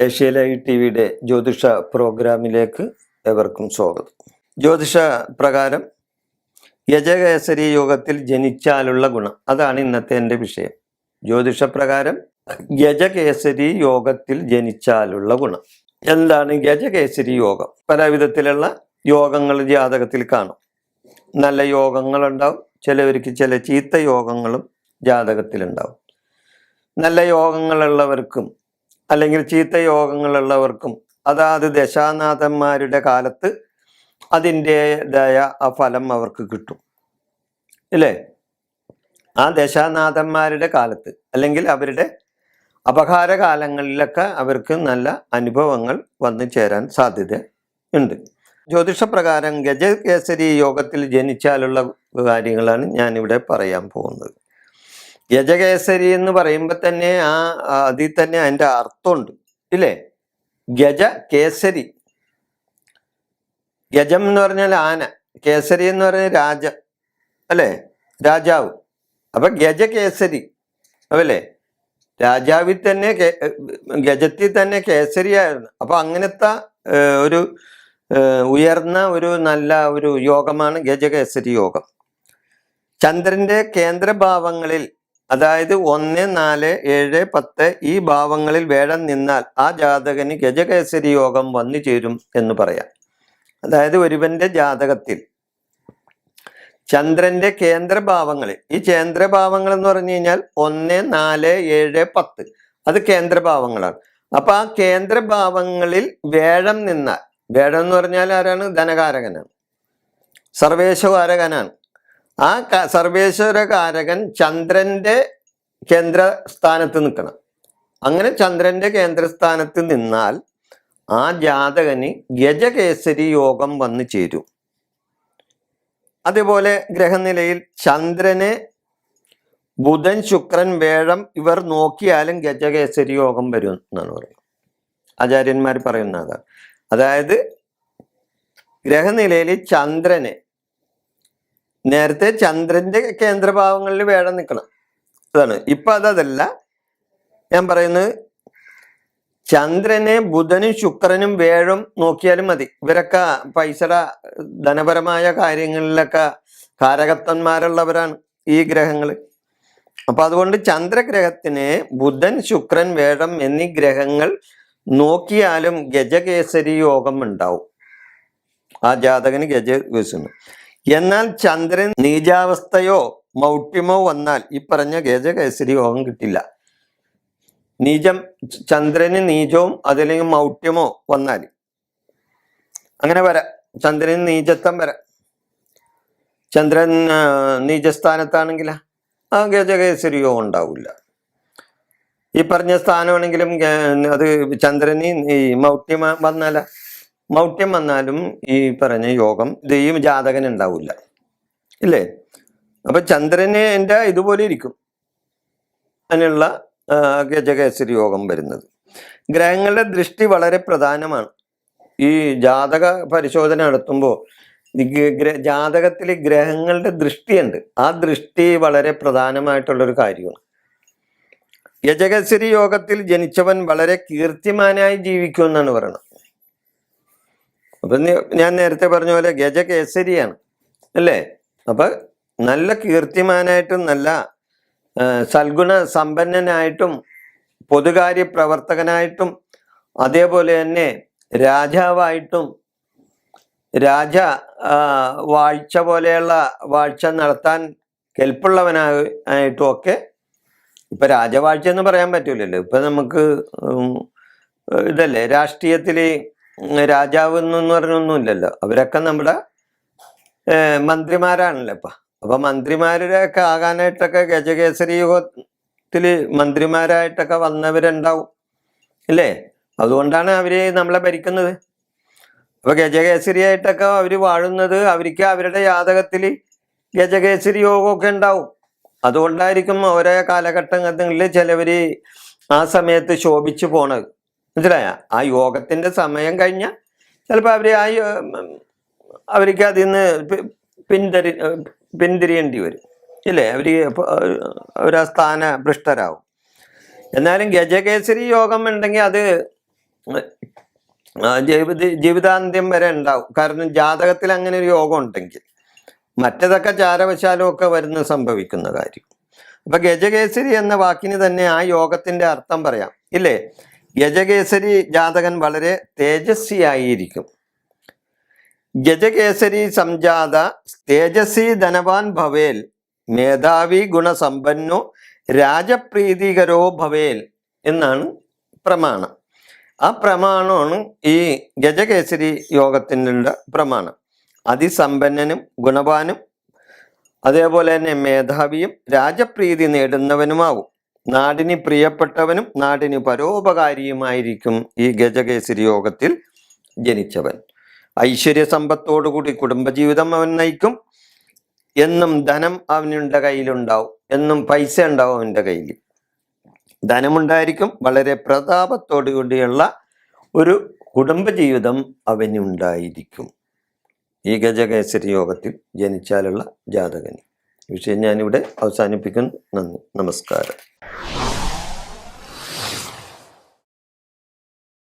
Asia live ടിവിയുടെ ജ്യോതിഷ പ്രോഗ്രാമിലേക്ക് എവർക്കും സ്വാഗതം. ജ്യോതിഷ പ്രകാരം ഗജകേസരി യോഗത്തിൽ ജനിച്ചാലുള്ള ഗുണം, അതാണ് ഇന്നത്തെ എൻ്റെ വിഷയം. ജ്യോതിഷ പ്രകാരം ഗജകേസരി യോഗത്തിൽ ജനിച്ചാലുള്ള ഗുണം എന്താണ്? ഗജകേസരി യോഗം പല വിധത്തിലുള്ള യോഗങ്ങൾ ജാതകത്തിൽ കാണും. നല്ല യോഗങ്ങളുണ്ടാവും, ചിലവർക്ക് ചില ചീത്ത യോഗങ്ങളും ജാതകത്തിലുണ്ടാവും. നല്ല യോഗങ്ങളുള്ളവർക്കും അല്ലെങ്കിൽ ചീത്ത യോഗങ്ങളുള്ളവർക്കും അതാത് ദശാനാഥന്മാരുടെ കാലത്ത് അതിൻ്റെതായ ആ ഫലം അവർക്ക് കിട്ടും, ഇല്ലേ? ആ ദശാനാഥന്മാരുടെ കാലത്ത് അല്ലെങ്കിൽ അവരുടെ അപകാര കാലങ്ങളിലൊക്കെ അവർക്ക് നല്ല അനുഭവങ്ങൾ വന്നു ചേരാൻ സാധ്യത ഉണ്ട്. ജ്യോതിഷപ്രകാരം ഗജകേസരി യോഗത്തിൽ ജനിച്ചാലുള്ള കാര്യങ്ങളാണ് ഞാനിവിടെ പറയാൻ പോകുന്നത്. ഗജകേസരി എന്ന് പറയുമ്പോൾ തന്നെ അതിൽ തന്നെ അതിൻ്റെ അർത്ഥമുണ്ട്, ഇല്ലേ? ഗജ കേസരി, ഗജം എന്ന് പറഞ്ഞാൽ ആന, കേസരി എന്ന് പറഞ്ഞാൽ രാജ, അല്ലേ? രാജാവ്. അപ്പൊ ഗജകേസരി അതല്ലേ? രാജാവിൽ തന്നെ ഗജത്തിൽ തന്നെ കേസരിയായിരുന്നു. അപ്പൊ അങ്ങനത്തെ ഒരു ഉയർന്ന ഒരു നല്ല ഒരു യോഗമാണ് ഗജകേസരി യോഗം. ചന്ദ്രന്റെ കേന്ദ്രഭാവങ്ങളിൽ, അതായത് 1, 4, 7, 10 ഈ ഭാവങ്ങളിൽ വേഴം നിന്നാൽ ആ ജാതകന് ഗജകേസരി യോഗം വന്നു ചേരും എന്ന് പറയാം. അതായത് ഒരുവന്റെ ജാതകത്തിൽ ചന്ദ്രന്റെ കേന്ദ്രഭാവങ്ങളിൽ, ഈ കേന്ദ്രഭാവങ്ങൾ എന്ന് പറഞ്ഞു കഴിഞ്ഞാൽ 1, 4, 7, 10 അത് കേന്ദ്രഭാവങ്ങളാണ്. അപ്പൊ ആ കേന്ദ്രഭാവങ്ങളിൽ വേഴം നിന്നാൽ, വേഴം എന്ന് പറഞ്ഞാൽ ആരാണ്? ധനകാരകനാണ്, സർവേശ്വരകാരകനാണ്. ആ സർവേശ്വരകാരകൻ ചന്ദ്രന്റെ കേന്ദ്രസ്ഥാനത്ത് നിൽക്കണം. അങ്ങനെ ചന്ദ്രന്റെ കേന്ദ്രസ്ഥാനത്ത് നിന്നാൽ ആ ജാതകന് ഗജകേസരി യോഗം വന്നു ചേരും. അതേപോലെ ഗ്രഹനിലയിൽ ചന്ദ്രനെ ബുധൻ, ശുക്രൻ, വേഴം ഇവർ നോക്കിയാലും ഗജകേസരി യോഗം വരും എന്നാണ് പറയുന്നത്. ആചാര്യന്മാർ പറയുന്ന അതാണ്. അതായത് ഗ്രഹനിലയിൽ ചന്ദ്രനെ, നേരത്തെ ചന്ദ്രന്റെ കേന്ദ്രഭാവങ്ങളിൽ വേഴം നിൽക്കണം, അതാണ്. ഇപ്പൊ അതല്ല ഞാൻ പറയുന്നത്. ചന്ദ്രനെ ബുധനും ശുക്രനും വേഴും നോക്കിയാലും മതി. ഇവരൊക്കെ പൈസയുടെ ധനപരമായ കാര്യങ്ങളിലൊക്കെ കാരകത്വന്മാരുള്ളവരാണ് ഈ ഗ്രഹങ്ങൾ. അപ്പൊ അതുകൊണ്ട് ചന്ദ്രഗ്രഹത്തിനെ ബുധൻ, ശുക്രൻ, വേഴം എന്നീ ഗ്രഹങ്ങൾ നോക്കിയാലും ഗജകേസരി യോഗം ഉണ്ടാവും. ആ ജാതകന് ഗജകേസരി. എന്നാൽ ചന്ദ്രൻ നീചാവസ്ഥയോ മൗഢ്യമോ വന്നാൽ ഈ പറഞ്ഞ ഗജകേസരി യോഗം കിട്ടില്ല. ചന്ദ്രന് നീചവും അതല്ലെങ്കിൽ മൗഢ്യമോ വന്നാൽ അങ്ങനെ വരാം. ചന്ദ്രന് നീചത്വം വരാം. ചന്ദ്രൻ നീചസ്ഥാനത്താണെങ്കിൽ ആ ഗജകേസരി യോഗം ഉണ്ടാവില്ല. ഈ പറഞ്ഞ സ്ഥാനമാണെങ്കിലും അത് ചന്ദ്രന് ഈ മൗഢ്യം വന്നാലും ഈ പറഞ്ഞ യോഗം ഈ ജാതകൻ ഉണ്ടാവില്ല, ഇല്ലേ? അപ്പൊ ചന്ദ്രന് എൻ്റെ ഇതുപോലെ ഇരിക്കും അതിനുള്ള ഗജകേസരി യോഗം വരുന്നത്. ഗ്രഹങ്ങളുടെ ദൃഷ്ടി വളരെ പ്രധാനമാണ്. ഈ ജാതക പരിശോധന നടത്തുമ്പോൾ ജാതകത്തിൽ ഗ്രഹങ്ങളുടെ ദൃഷ്ടിയുണ്ട്. ആ ദൃഷ്ടി വളരെ പ്രധാനമായിട്ടുള്ളൊരു കാര്യമാണ്. ഗജകേസരി യോഗത്തിൽ ജനിച്ചവൻ വളരെ കീർത്തിമാനായി ജീവിക്കുമെന്നാണ് പറയുന്നത്. അപ്പൊ ഞാൻ നേരത്തെ പറഞ്ഞ പോലെ ഗജകേസരിയാണ്, അല്ലേ? അപ്പൊ നല്ല കീർത്തിമാനായിട്ടും നല്ല സൽഗുണ സമ്പന്നനായിട്ടും പൊതുകാര്യ പ്രവർത്തകനായിട്ടും അതേപോലെ തന്നെ രാജാവായിട്ടും വാഴ്ച പോലെയുള്ള വാഴ്ച നടത്താൻ കെൽപ്പുള്ളവനായിട്ടും ഒക്കെ. ഇപ്പൊ രാജവാഴ്ച എന്ന് പറയാൻ പറ്റൂലല്ലോ. ഇപ്പൊ നമുക്ക് ഇതല്ലേ രാഷ്ട്രീയത്തില് രാജാവ് എന്നൊന്നും പറഞ്ഞൊന്നുമില്ലല്ലോ. അവരൊക്കെ നമ്മുടെ മന്ത്രിമാരാണല്ലോ ഇപ്പൊ. അപ്പൊ മന്ത്രിമാരൊക്കെ ആകാനായിട്ടൊക്കെ ഗജകേസരി യുഗത്തില് മന്ത്രിമാരായിട്ടൊക്കെ വന്നവരുണ്ടാവും, ഇല്ലേ? അതുകൊണ്ടാണ് അവര് നമ്മളെ ഭരിക്കുന്നത്. അപ്പൊ ഗജകേസരി ആയിട്ടൊക്കെ അവര് വാഴുന്നത്. അവർക്ക് അവരുടെ ജാതകത്തില് ഗജകേസരി യോഗമൊക്കെ ഉണ്ടാവും. അതുകൊണ്ടായിരിക്കും ഓരോ കാലഘട്ടങ്ങളിൽ ചിലവര് ആ സമയത്ത് ശോഭിച്ചു പോണത്. മനസ്സിലായ? ആ യോഗത്തിന്റെ സമയം കഴിഞ്ഞാൽ ചിലപ്പോൾ അവർക്ക് അതിൽ നിന്ന് പിന്തിരിയേണ്ടി വരും, ഇല്ലേ? അവർ ആ സ്ഥാന ഭ്രഷ്ടരാകും. എന്നാലും ഗജകേസരി യോഗം ഉണ്ടെങ്കിൽ അത് ജീവിതാന്ത്യം വരെ ഉണ്ടാവും. കാരണം ജാതകത്തിൽ അങ്ങനെ ഒരു യോഗം ഉണ്ടെങ്കിൽ. മറ്റതൊക്കെ ചാരവശാലും ഒക്കെ വരുന്ന സംഭവിക്കുന്ന കാര്യം. അപ്പൊ ഗജകേസരി എന്ന വാക്കിന് തന്നെ ആ യോഗത്തിന്റെ അർത്ഥം പറയാം, ഇല്ലേ? ഗജകേസരി ജാതകൻ വളരെ തേജസ്വിയായിരിക്കും. ഗജകേസരി സംജാത തേജസ്വി ധനവാൻ ഭവേൽ, മേധാവി ഗുണസമ്പന്നോ രാജപ്രീതികരോ ഭവേൽ എന്നാണ് പ്രമാണം. ആ പ്രമാണമാണ് ഈ ഗജകേസരി യോഗത്തിനുള്ള പ്രമാണം. അതിസമ്പന്നനും ഗുണവാനും അതേപോലെ തന്നെ മേധാവിയും രാജപ്രീതി നേടുന്നവനുമാവും. നാടിന് പ്രിയപ്പെട്ടവനും നാടിന് പരോപകാരിയുമായിരിക്കും ഈ ഗജകേസരി യോഗത്തിൽ ജനിച്ചവൻ. ഐശ്വര്യ സമ്പത്തോടുകൂടി കുടുംബജീവിതം അവൻ നയിക്കും. എന്നും ധനം അവനുടെ കയ്യിലുണ്ടാവും, എന്നും പൈസ ഉണ്ടാവും അവൻ്റെ കയ്യിൽ, ധനമുണ്ടായിരിക്കും. വളരെ പ്രതാപത്തോടു കൂടിയുള്ള ഒരു കുടുംബജീവിതം അവനുണ്ടായിരിക്കും ഈ ഗജകേസരി യോഗത്തിൽ ജനിച്ചാലുള്ള ജാതകന്. വിഷയം ഞാനിവിടെ അവസാനിപ്പിക്കുന്നു. നന്ദി, നമസ്കാരം.